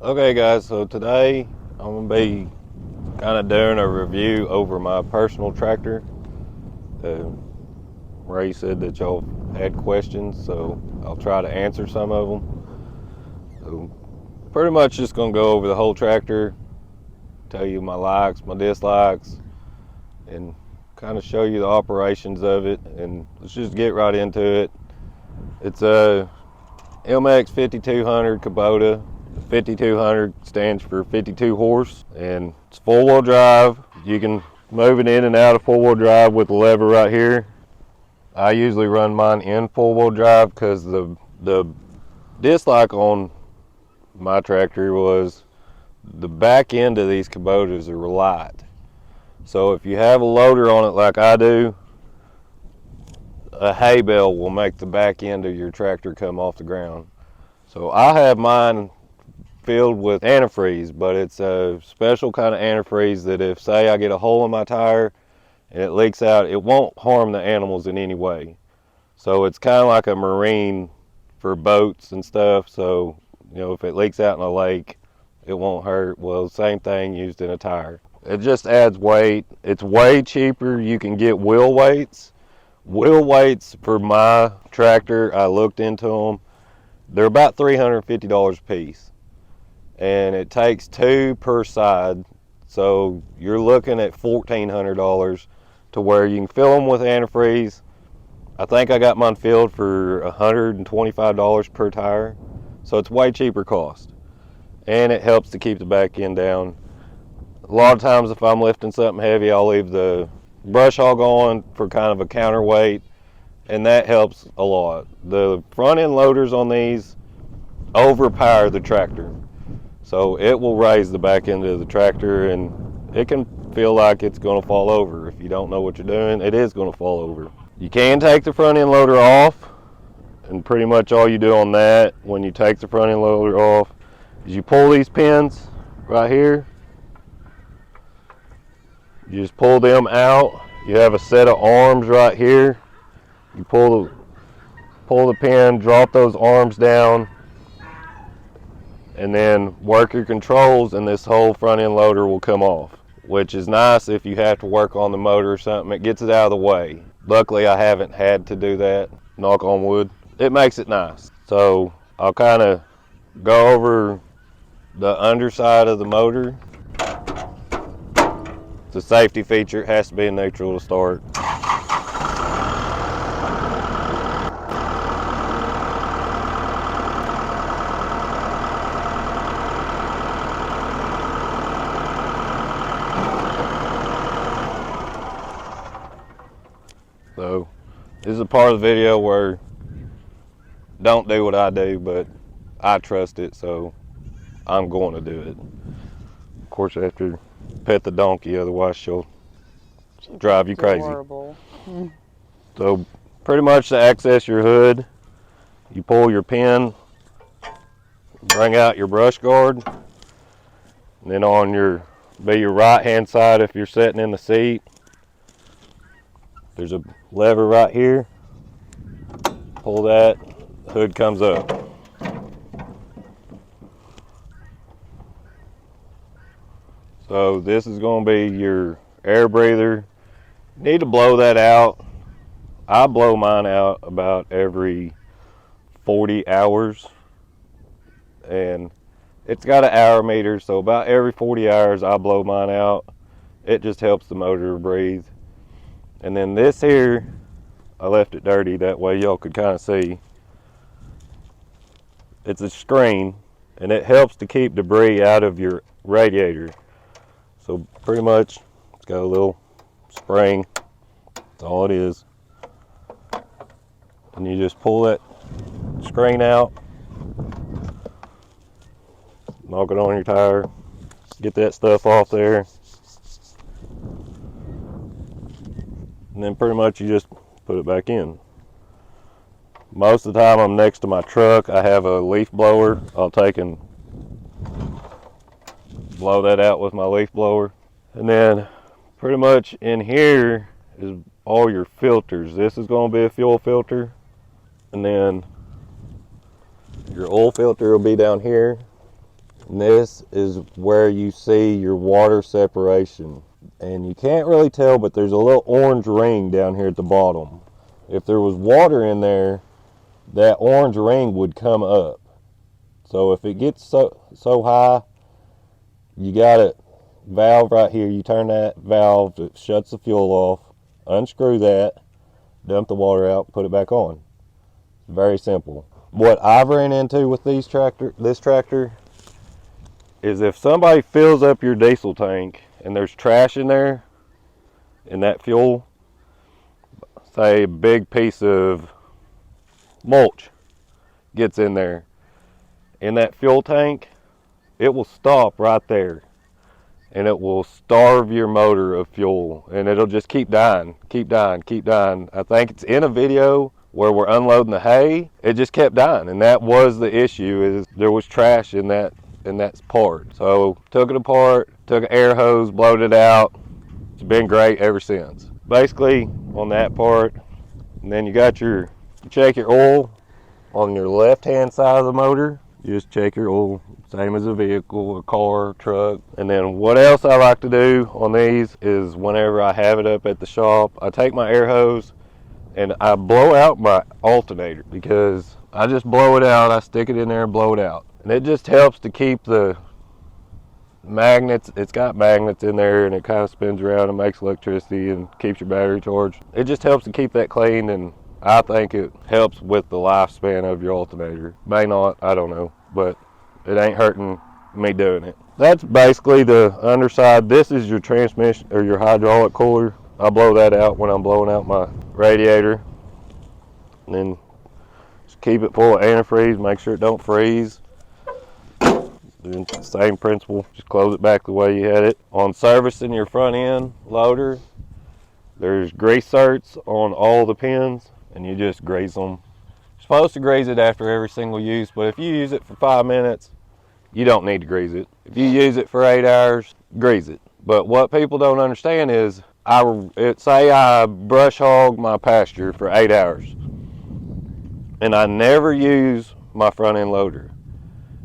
Okay guys, so today I'm going to be kind of doing a review over my personal tractor. Ray said that y'all had questions, so I'll try to answer some of them. So pretty much just going to go over the whole tractor, tell you my likes, my dislikes, and kind of show you the operations of it, and let's just get right into it. It's a MX5200 Kubota. 5200 stands for 52 horse, and it's four-wheel drive. You can move it in and out of four-wheel drive with the lever right here. I usually run mine in four-wheel drive because the dislike on my tractor was the back end of these Kubotas are light. So if you have a loader on it like I do, a hay bale will make the back end of your tractor come off the ground. So I have mine filled with antifreeze, but it's a special kind of antifreeze that if, say, I get a hole in my tire and it leaks out, it won't harm the animals in any way. So it's kind of like a marine for boats and stuff. So, you know, if it leaks out in a lake, it won't hurt. Well, same thing used in a tire. It just adds weight. It's way cheaper. You can get wheel weights. Wheel weights for my tractor, I looked into them. They're about $350 a piece. And it takes two per side, so you're looking at $1,400 to where you can fill them with antifreeze. I think I got mine filled for $125 per tire, so it's way cheaper cost, and it helps to keep the back end down. A lot of times if I'm lifting something heavy, I'll leave the brush hog on for kind of a counterweight, and that helps a lot. The front end loaders on these overpower the tractor. So it will raise the back end of the tractor, and it can feel like it's going to fall over. If you don't know what you're doing, it is going to fall over. You can take the front end loader off, and pretty much all you do on that when you take the front end loader off is you pull these pins right here. You just pull them out. You have a set of arms right here. You pull the pin, drop those arms down, and then work your controls, and this whole front end loader will come off, which is nice if you have to work on the motor or something. It gets it out of the way. Luckily I haven't had to do that, knock on wood. It makes it nice. So I'll kind of go over the underside of the motor. It's a safety feature. It has to be in neutral to start. So this is a part of the video where don't do what I do, but I trust it, so I'm going to do it. Of course, I have to pet the donkey, otherwise she'll drive you crazy. Adorable. So pretty much to access your hood, you pull your pin, bring out your brush guard, and then on your right hand side, if you're sitting in the seat, there's a lever right here. Pull that, the hood comes up. So this is going to be your air breather. You need to blow that out. I blow mine out about every 40 hours. And it's got an hour meter, so about every 40 hours I blow mine out. It just helps the motor breathe. And then this here, I left it dirty, that way y'all could kind of see. It's a screen, and it helps to keep debris out of your radiator. So pretty much, it's got a little spring, that's all it is. And you just pull that screen out, knock it on your tire, get that stuff off there. And then pretty much you just put it back in. Most of the time I'm next to my truck. I have a leaf blower. I'll take and blow that out with my leaf blower. And then pretty much in here is all your filters. This is going to be a fuel filter. And then your oil filter will be down here. And this is where you see your water separation. And you can't really tell, but there's a little orange ring down here at the bottom. If there was water in there, that orange ring would come up. So if it gets so high, you got a valve right here. You turn that valve, it shuts the fuel off, unscrew that, dump the water out, put it back on. Very simple. What I've ran into with this tractor is if somebody fills up your diesel tank and there's trash in there, in that fuel, say a big piece of mulch gets in there, in that fuel tank, it will stop right there and it will starve your motor of fuel and it'll just keep dying, keep dying, keep dying. I think it's in a video where we're unloading the hay, it just kept dying, and that was the issue, is there was trash in that part. So took it apart, took an air hose, blowed it out. It's been great ever since. Basically on that part, and then you got you check your oil on your left hand side of the motor. You just check your oil, same as a vehicle, a car, truck. And then what else I like to do on these is whenever I have it up at the shop, I take my air hose and I blow out my alternator, because I just blow it out, I stick it in there and blow it out. And it just helps to keep the magnets, it's got magnets in there and it kind of spins around and makes electricity and keeps your battery charged. It just helps to keep that clean, and I think it helps with the lifespan of your alternator. May not, I don't know, but it ain't hurting me doing it. That's basically the underside. This is your transmission or your hydraulic cooler. I blow that out when I'm blowing out my radiator. And then just keep it full of antifreeze, make sure it don't freeze. And same principle, just close it back the way you had it. On servicing your front end loader, there's grease certs on all the pins, and you just grease them. You're supposed to grease it after every single use, but if you use it for 5 minutes, you don't need to grease it. If you use it for 8 hours, grease it. But what people don't understand is, say I brush hog my pasture for 8 hours, and I never use my front end loader.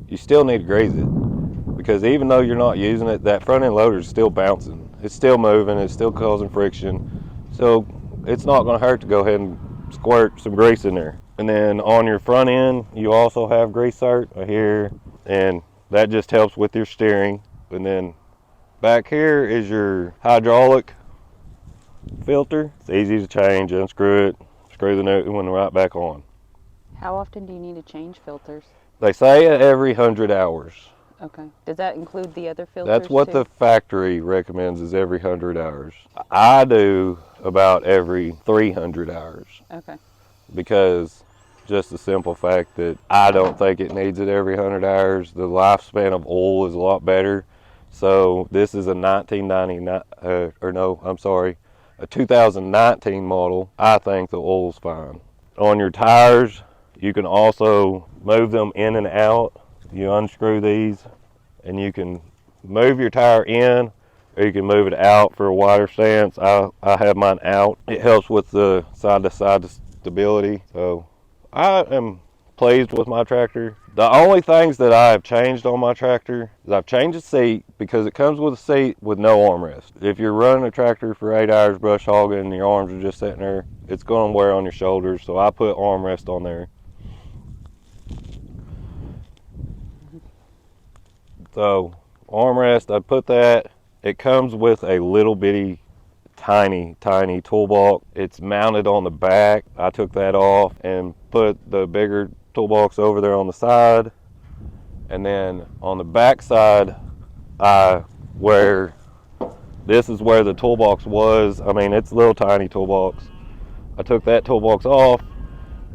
You still need to grease it, because even though you're not using it, that front end loader is still bouncing. It's still moving, it's still causing friction. So it's not going to hurt to go ahead and squirt some grease in there. And then on your front end, you also have grease cert right here, and that just helps with your steering. And then back here is your hydraulic filter. It's easy to change, unscrew it, screw the new one right back on. How often do you need to change filters? They say every 100 hours. Okay. Does that include the other filters? That's what the factory recommends, is every 100 hours. I do about every 300 hours. Okay. Because just the simple fact that I don't think it needs it every 100 hours. The lifespan of oil is a lot better. So this is a 2019 model. I think the oil's fine. On your tires, you can also move them in and out. You unscrew these and you can move your tire in, or you can move it out for a wider stance. I have mine out. It helps with the side-to-side stability. So I am pleased with my tractor. The only things that I have changed on my tractor is I've changed the seat, because it comes with a seat with no armrest. If you're running a tractor for 8 hours brush hogging and your arms are just sitting there, it's going to wear on your shoulders. So I put armrest on there. So armrest, I put that. It comes with a little bitty tiny toolbox. It's mounted on the back. I took that off and put the bigger toolbox over there on the side. And then on the back side, where this is where the toolbox was, I mean, it's a little tiny toolbox. I took that toolbox off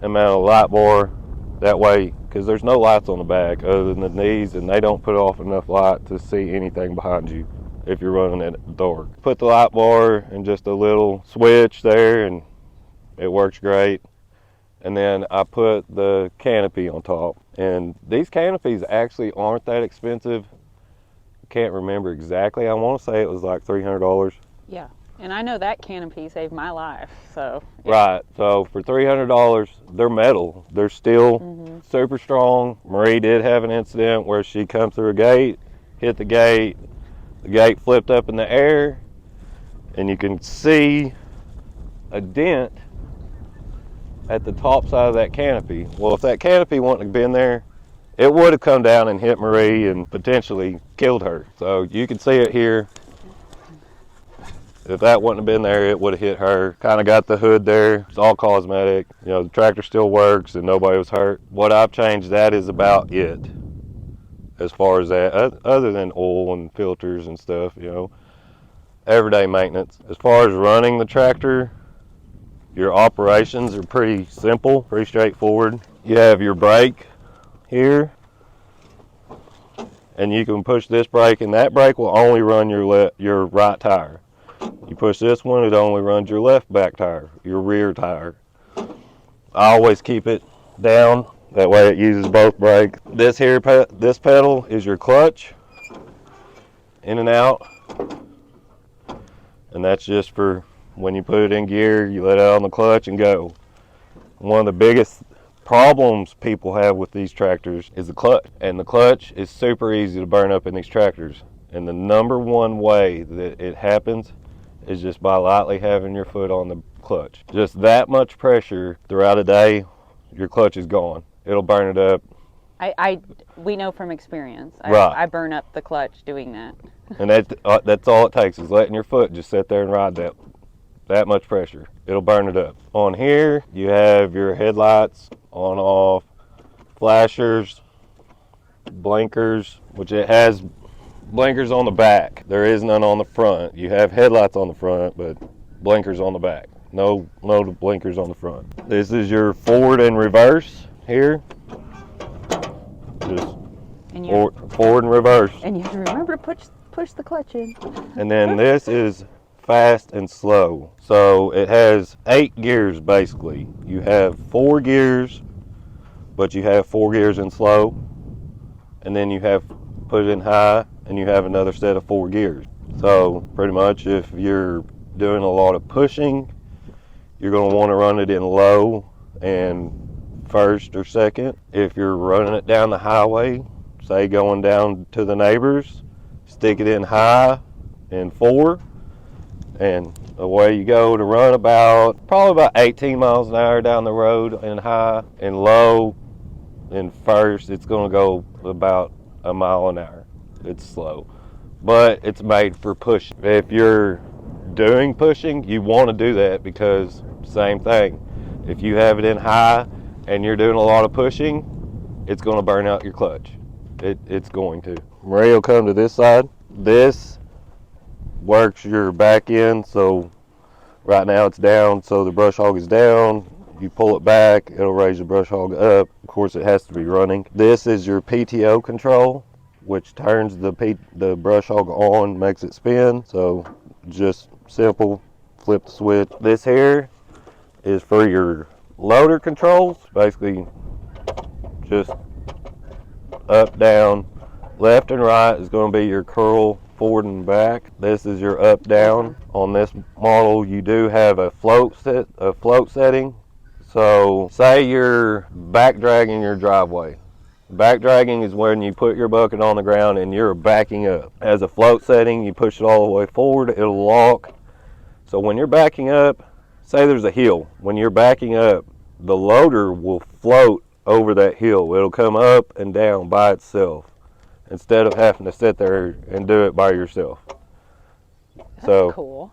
and mounted a light bar that way, because there's no lights on the back other than these, and they don't put off enough light to see anything behind you if you're running it dark. Put the light bar and just a little switch there, and it works great. And then I put the canopy on top, and these canopies actually aren't that expensive. Can't remember exactly. I want to say it was like $300. Yeah. And I know that canopy saved my life, so. Right, so for $300, they're metal. They're still super strong. Marie did have an incident where she come through a gate, hit the gate flipped up in the air, and you can see a dent at the top side of that canopy. Well, if that canopy wouldn't have been there, it would have come down and hit Marie and potentially killed her. So you can see it here. If that wouldn't have been there, it would have hit her. Kind of got the hood there. It's all cosmetic. You know, the tractor still works and nobody was hurt. What I've changed, that is about it. As far as that, other than oil and filters and stuff, you know, everyday maintenance. As far as running the tractor, your operations are pretty simple, pretty straightforward. You have your brake here, and you can push this brake, and that brake will only run your right tire. You push this one, it only runs your left back tire, your rear tire. I always keep it down, that way it uses both brakes. This here, this pedal is your clutch, in and out, and that's just for when you put it in gear, you let it out on the clutch and go. One of the biggest problems people have with these tractors is the clutch, and the clutch is super easy to burn up in these tractors. And the number one way that it happens is just by lightly having your foot on the clutch. Just that much pressure throughout a day, your clutch is gone. It'll burn it up. We know from experience. Right. I burn up the clutch doing that. And that's all it takes, is letting your foot just sit there and ride that much pressure. It'll burn it up. On here, you have your headlights on, off, flashers, blinkers, which it has blinkers on the back. There is none on the front. You have headlights on the front, but blinkers on the back. No blinkers on the front. This is your forward and reverse here. Just forward and reverse. And you have to remember to push the clutch in. And then this is fast and slow. So it has 8 gears basically. You have 4 gears, but you have 4 gears in slow. And then you have put it in high, and you have another set of 4 gears. So pretty much if you're doing a lot of pushing, you're going to want to run it in low and first or second. If you're running it down the highway, say going down to the neighbors, stick it in high in 4, and away you go to run probably about 18 miles an hour down the road in high. And low in first, it's going to go about a mile an hour. It's slow, but it's made for pushing. If you're doing pushing, you want to do that, because same thing, if you have it in high and you're doing a lot of pushing, it's going to burn out your clutch. It's going to. Marie will come to this side. This works your back end, so right now it's down, so the brush hog is down. You pull it back, it'll raise the brush hog up. Of course, it has to be running. This is your PTO control, which turns the brush hog on, makes it spin. So just simple, flip the switch. This here is for your loader controls. Basically just up, down, left and right is going to be your curl, forward and back. This is your up, down. On this model, you do have a float setting. So say you're back dragging your driveway. Back dragging is when you put your bucket on the ground and you're backing up. As a float setting, you push it all the way forward, it'll lock. So when you're backing up, say there's a hill. When you're backing up, the loader will float over that hill. It'll come up and down by itself, instead of having to sit there and do it by yourself. That's cool.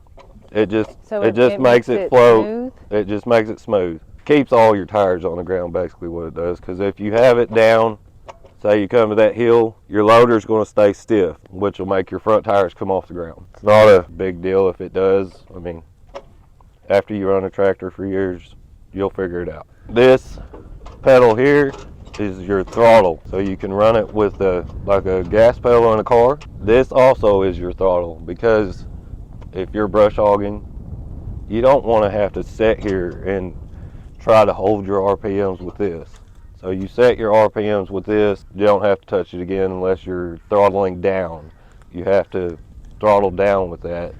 It just makes it float. Smooth? It just makes it smooth. Keeps all your tires on the ground, basically what it does. Because if you have it down, say you come to that hill, your loader's going to stay stiff, which will make your front tires come off the ground. It's not a big deal if it does. I mean, after you run a tractor for years, you'll figure it out. This pedal here is your throttle, so you can run it with like a gas pedal in a car. This also is your throttle, because if you're brush hogging, you don't want to have to sit here and try to hold your RPMs with this. So you set your RPMs with this, you don't have to touch it again unless you're throttling down. You have to throttle down with that.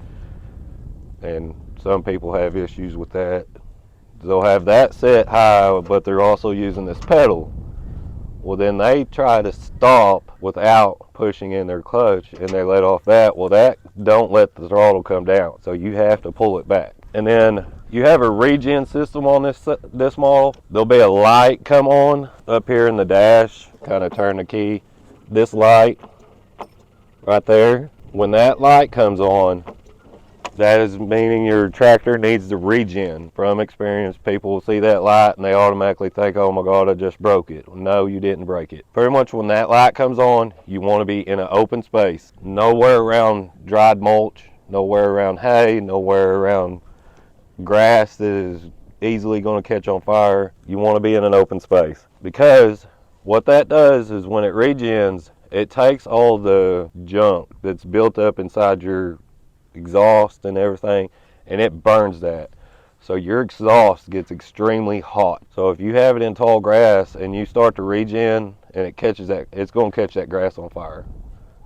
And some people have issues with that. They'll have that set high, but they're also using this pedal. Well, then they try to stop without pushing in their clutch, and they let off that. Well, that don't let the throttle come down, so you have to pull it back. And then you have a regen system on this model. There'll be a light come on up here in the dash, kind of turn the key. This light right there, when that light comes on, that is meaning your tractor needs to regen. From experience, people will see that light and they automatically think, oh my God, I just broke it. No, you didn't break it. Pretty much when that light comes on, you want to be in an open space. Nowhere around dried mulch, nowhere around hay, nowhere around grass that is easily going to catch on fire. You want to be in an open space. Because what that does is when it regens, it takes all the junk that's built up inside your exhaust and everything, and it burns that. So your exhaust gets extremely hot. So if you have it in tall grass and you start to regen and it catches that, it's going to catch that grass on fire.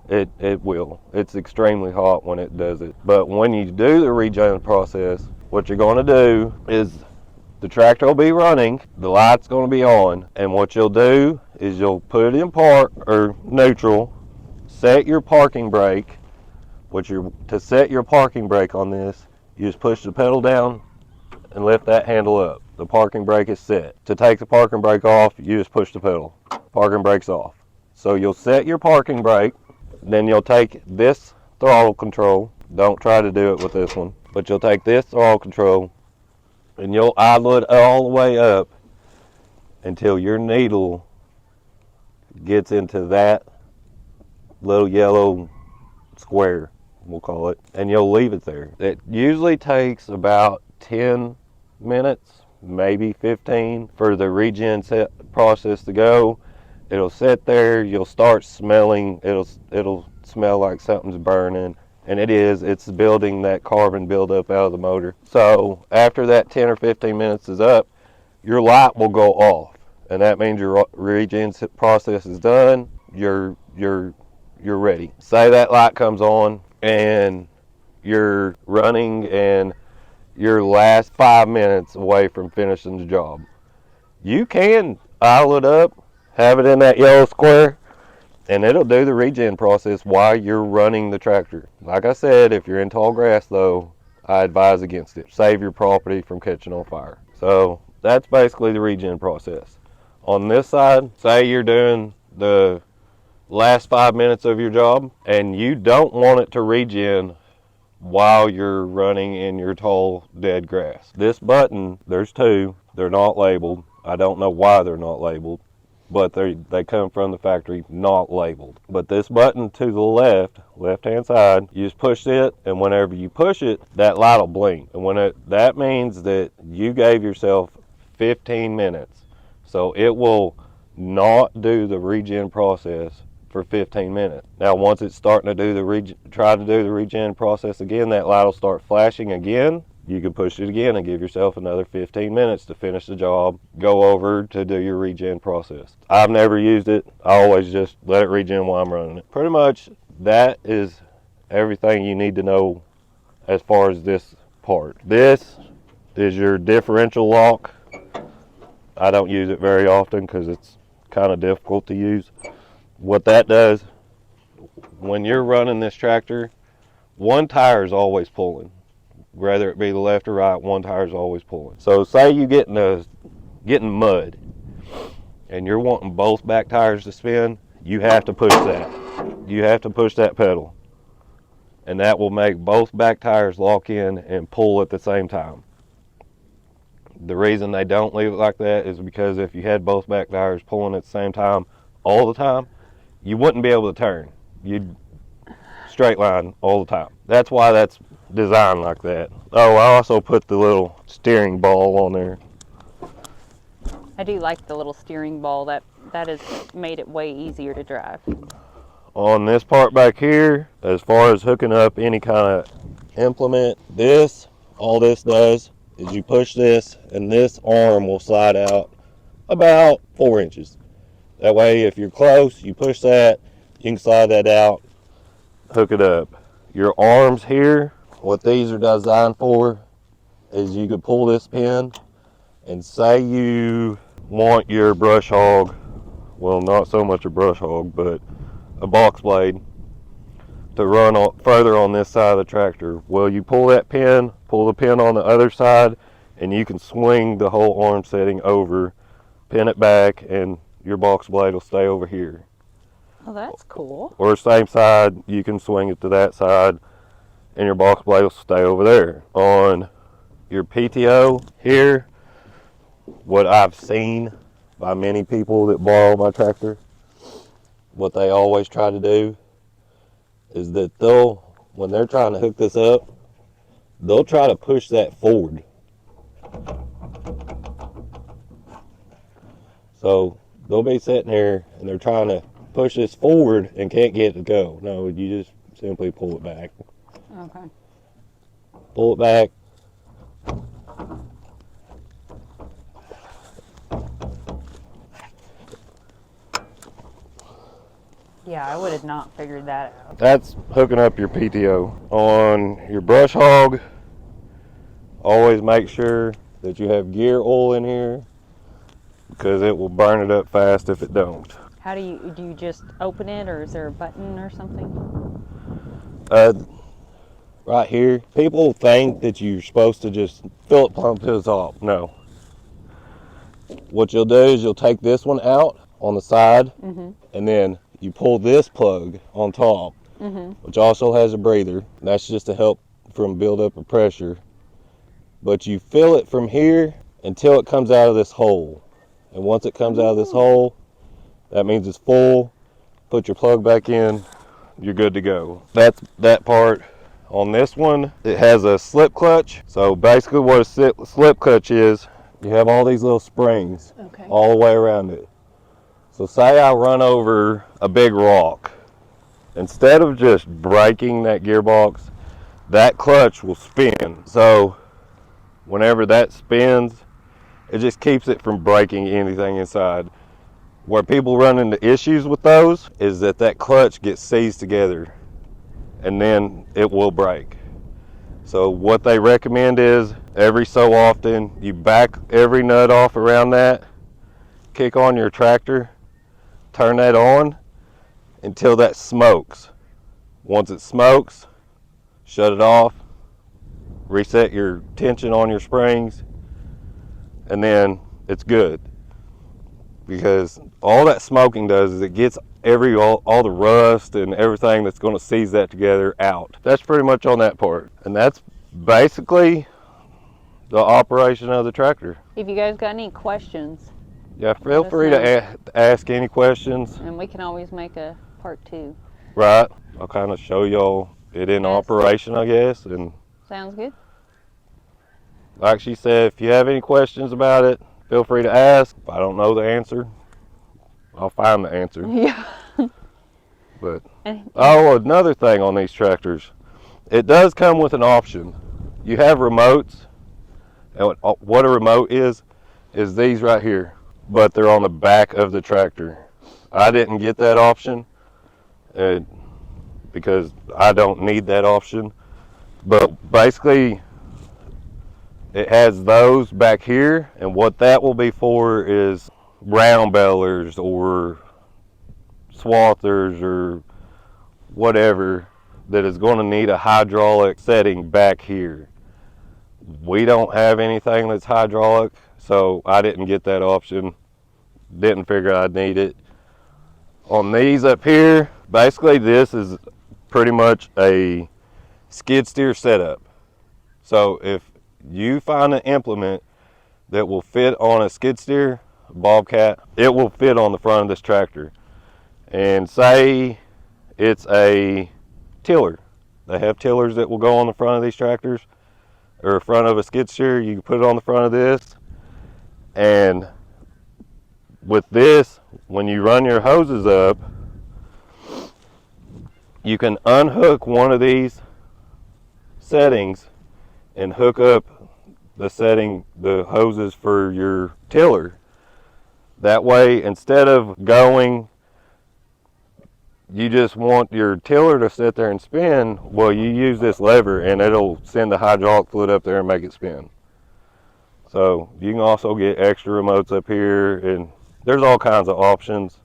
It will. It's extremely hot when it does it. But when you do the regen process, what you're going to do is the tractor will be running, the light's going to be on, and what you'll do is you'll put it in park or neutral, set your parking brake. To set your parking brake on this, you just push the pedal down and lift that handle up. The parking brake is set. To take the parking brake off, you just push the pedal. Parking brake's off. So you'll set your parking brake, then you'll take this throttle control. Don't try to do it with this one, but you'll take this throttle control and you'll idle it all the way up until your needle gets into that little yellow square, we'll call it, and you'll leave it there. It usually takes about 10 minutes, maybe 15, for the regen process to go. It'll sit there, you'll start smelling, it'll smell like something's burning, and it's building that carbon buildup out of the motor. So after that 10 or 15 minutes is up, your light will go off, and that means your regen process is done. You're ready. Say that light comes on and you're running and your last 5 minutes away from finishing the job. You can idle it up, have it in that yellow square, and it'll do the regen process while you're running the tractor. Like I said, if you're in tall grass though, I advise against it. Save your property from catching on fire. So that's basically the regen process. On this side, say you're doing the last 5 minutes of your job and you don't want it to regen while you're running in your tall dead grass. This button, there's two, they're not labeled. I don't know why they're not labeled, but they come from the factory not labeled. But this button to the left hand side, you just push it, and whenever you push it, that light will blink. And that means that you gave yourself 15 minutes. So it will not do the regen process for 15 minutes. Now once it's starting to do try to do the regen process again, that light will start flashing again. You can push it again and give yourself another 15 minutes to finish the job, go over to do your regen process. I've never used it. I always just let it regen while I'm running it. Pretty much that is everything you need to know as far as this part. This is your differential lock. I don't use it very often because it's kind of difficult to use. What that does, when you're running this tractor, one tire is always pulling. Whether it be the left or right, one tire is always pulling. So say you getting mud and you're wanting both back tires to spin, you have to push that. You have to push that pedal. And that will make both back tires lock in and pull at the same time. The reason they don't leave it like that is because if you had both back tires pulling at the same time all the time, you wouldn't be able to turn. You'd straight line all the time. That's why that's designed like that. Oh, I also put the little steering ball on there. I do like the little steering ball. That has made it way easier to drive. On this part back here, as far as hooking up any kind of implement, all this does is you push this and this arm will slide out about 4 inches. That way if you're close, you push that, you can slide that out, hook it up. Your arms here what these are designed for is you could pull this pin and say you want your brush hog, well, not so much a brush hog, but a box blade to run further on this side of the tractor. Well, you pull that pin, pull the pin on the other side, and you can swing the whole arm setting over, pin it back, and your box blade will stay over here. Oh, that's cool. Or same side, you can swing it to that side, and your box blade will stay over there. On your PTO here, what I've seen by many people that borrow my tractor, what they always try to do is that when they're trying to hook this up, they'll try to push that forward. So they'll be sitting here and they're trying to push this forward and can't get it to go. No, you just simply pull it back. Okay. Pull it back. Yeah, I would have not figured that out. That's hooking up your PTO. On your brush hog, always make sure that you have gear oil in here because it will burn it up fast if it don't. How do you just open it, or is there a button or something? Right here, people think that you're supposed to just fill it plumb to the top. No. What you'll do is you'll take this one out on the side, and then you pull this plug on top, which also has a breather. That's just to help from buildup of pressure. But you fill it from here until it comes out of this hole. And once it comes out of this hole, that means it's full. Put your plug back in, you're good to go. That's that part. On this one, it has a slip clutch. So basically what a slip clutch is, you have all these little springs all the way around it. So say I run over a big rock. Instead of just breaking that gearbox, that clutch will spin. So whenever that spins, it just keeps it from breaking anything inside. Where people run into issues with those is that clutch gets seized together and then it will break. So what they recommend is every so often you back every nut off around that, kick on your tractor, turn that on until that smokes. Once it smokes, shut it off, reset your tension on your springs, and then it's good. Because all that smoking does is it gets all the rust and everything that's going to seize that together out. That's pretty much on that part. And that's basically the operation of the tractor. If you guys got any questions, yeah, feel free to ask any questions. And we can always make a part 2. Right. I'll kind of show y'all it in operation, I guess. And sounds good. Like she said, if you have any questions about it, feel free to ask. If I don't know the answer, I'll find the answer. Yeah. But another thing on these tractors, it does come with an option. You have remotes, and what a remote is these right here, but they're on the back of the tractor. I didn't get that option because I don't need that option. But basically, it has those back here, and what that will be for is round bellers or swathers or whatever that is going to need a hydraulic setting back here. We don't have anything that's hydraulic, so I didn't get that option. Didn't figure I'd need it. On these up here, basically this is pretty much a skid steer setup. So if you find an implement that will fit on a skid steer, a bobcat, it will fit on the front of this tractor. And say it's a tiller. They have tillers that will go on the front of these tractors, or front of a skid steer. You can put it on the front of this, and with this, when you run your hoses up, you can unhook one of these settings and hook up the hoses for your tiller. That way, instead of going you just want your tiller to sit there and spin, well, you use this lever and it'll send the hydraulic fluid up there and make it spin. So you can also get extra remotes up here, and there's all kinds of options.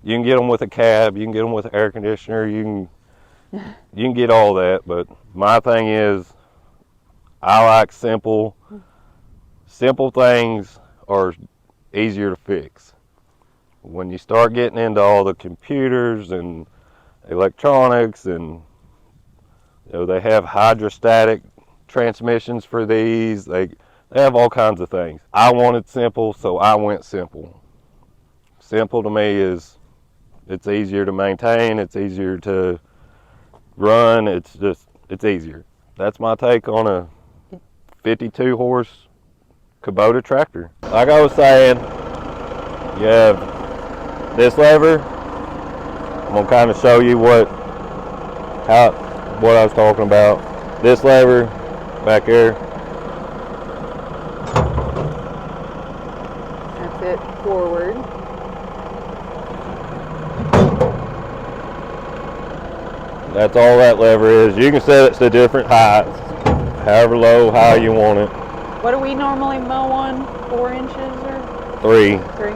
You can get them with a cab, you can get them with an air conditioner, you can get all that, but my thing is I like simple things are easier to fix. When you start getting into all the computers and electronics, and they have hydrostatic transmissions for these, they have all kinds of things. I wanted simple, so I went simple. Simple to me is it's easier to maintain, it's easier to run, it's easier. That's my take on a 52 horse Kubota tractor. Like I was saying, you have this lever. I'm gonna kind of show you what I was talking about. This lever back here. That's it, forward. That's all that lever is. You can set it to different heights, however low, high you want it. What do we normally mow on? 4 inches or? 3. 3.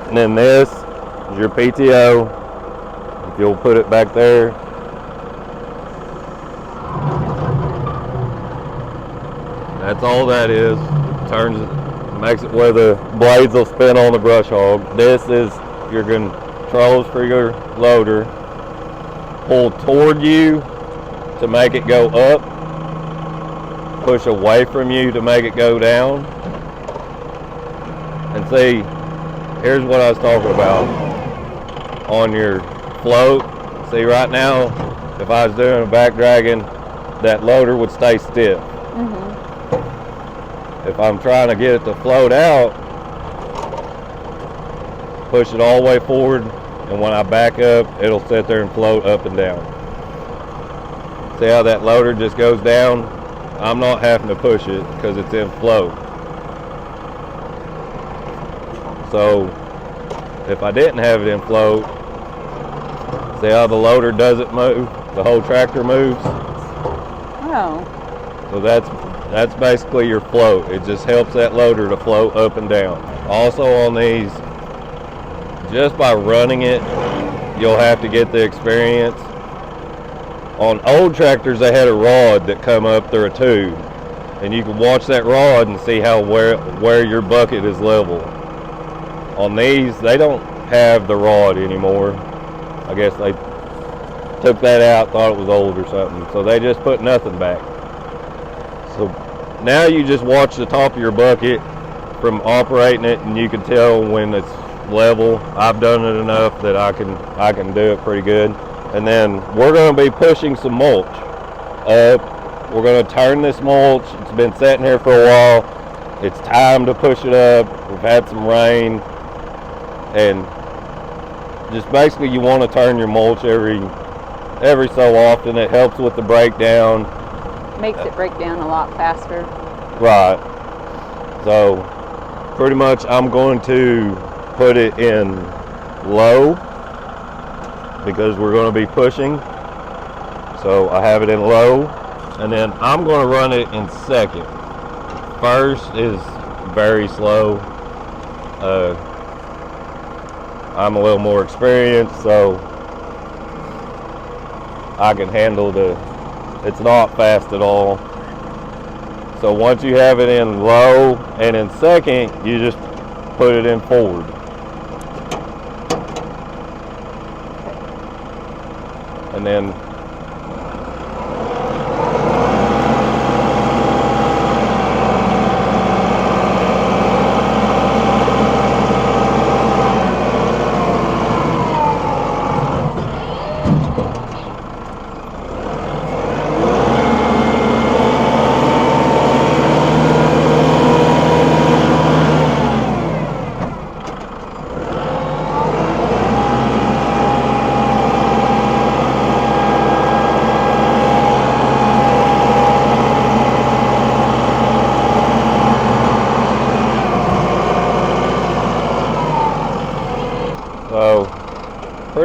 And then this is your PTO. If you'll put it back there. That's all that is. Makes it where the blades will spin on the brush hog. This is your controls for your loader. Pull toward you to make it go up. Push away from you to make it go down. And see, here's what I was talking about. On your float, see right now, if I was doing a back dragging, that loader would stay stiff. If I'm trying to get it to float out, push it all the way forward, and when I back up, it'll sit there and float up and down. See how that loader just goes down? I'm not having to push it because it's in float. So if I didn't have it in float, see how the loader doesn't move? The whole tractor moves. Oh. So that's basically your float. It just helps that loader to float up and down. Also on these, just by running it, you'll have to get the experience. On old tractors, they had a rod that come up through a tube, and you can watch that rod and see where your bucket is level. On these, they don't have the rod anymore. I guess they took that out, thought it was old or something, so they just put nothing back. So now you just watch the top of your bucket from operating it, and you can tell when it's level. I've done it enough that I can do it pretty good. And then we're going to be pushing some mulch up. We're going to turn this mulch. It's been sitting here for a while. It's time to push it up. We've had some rain, and just basically you want to turn your mulch every so often. It helps with the breakdown. Makes it break down a lot faster. Right. So pretty much I'm going to put it in low because we're going to be pushing. So I have it in low, and then I'm going to run it in second. First is very slow. I'm a little more experienced, so I can handle it's not fast at all. So once you have it in low and in second, you just put it in forward. And then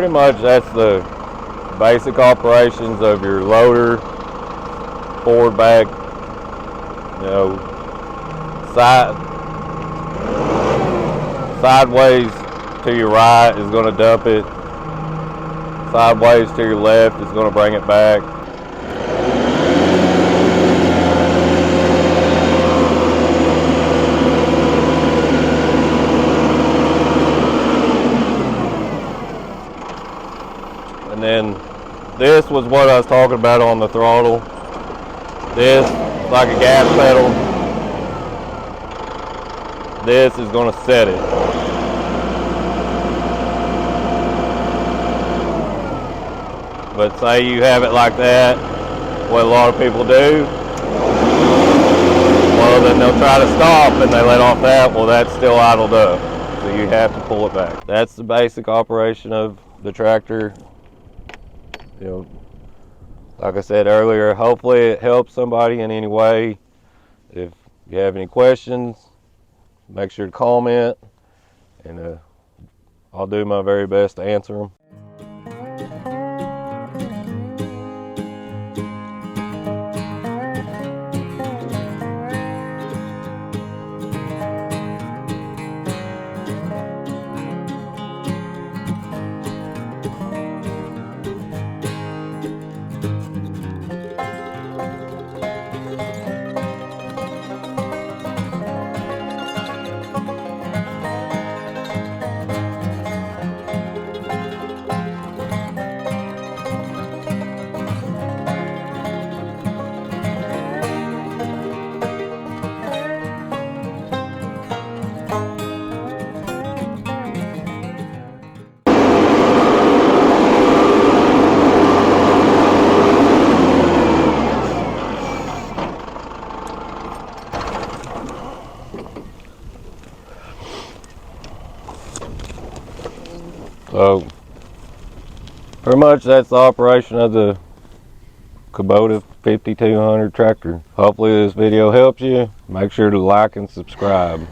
pretty much that's the basic operations of your loader, forward, back, you know, sideways to your right is going to dump it, sideways to your left is going to bring it back. And then this was what I was talking about on the throttle. This is like a gas pedal. This is going to set it. But say you have it like that, what a lot of people do, well then they'll try to stop and they let off that, well that's still idled up. So you have to pull it back. That's the basic operation of the tractor. You know, like I said earlier, hopefully it helps somebody in any way. If you have any questions, make sure to comment, and I'll do my very best to answer them. So pretty much that's the operation of the Kubota 5200 tractor. Hopefully this video helps you. Make sure to like and subscribe.